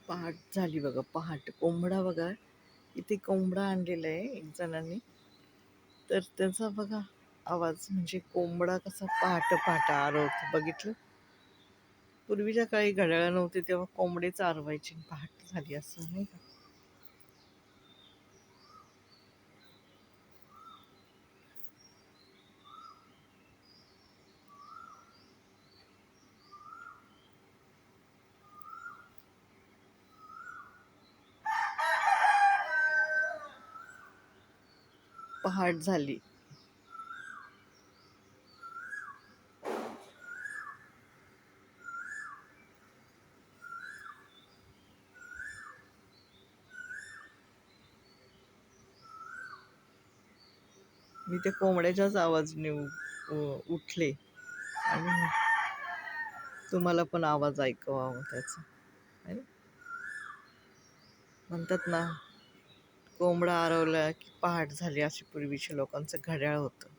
पहाट झाली बघा, पहाट. कोंबडा बघा, इथे कोंबडा आणलेला आहे एक जणांनी. तर त्याचा बघा आवाज, म्हणजे कोंबडा कसा पहाट पहाट आरवतो बघितलं. पूर्वीच्या काळी घड्याळ नव्हते तेव्हा कोंबडे चारवायचे, पहाट झाली असं नाही का. पहाट झाली. मी त्या कोंबड्याच्याच आवाजने उठले आणि तुम्हाला पण आवाज ऐकवावा त्याचा, है ना? म्हणतात ना, कोंबडा आरवला की पहाट झाली, अशी पूर्वीच्या लोकांचं घड्याळ होतं.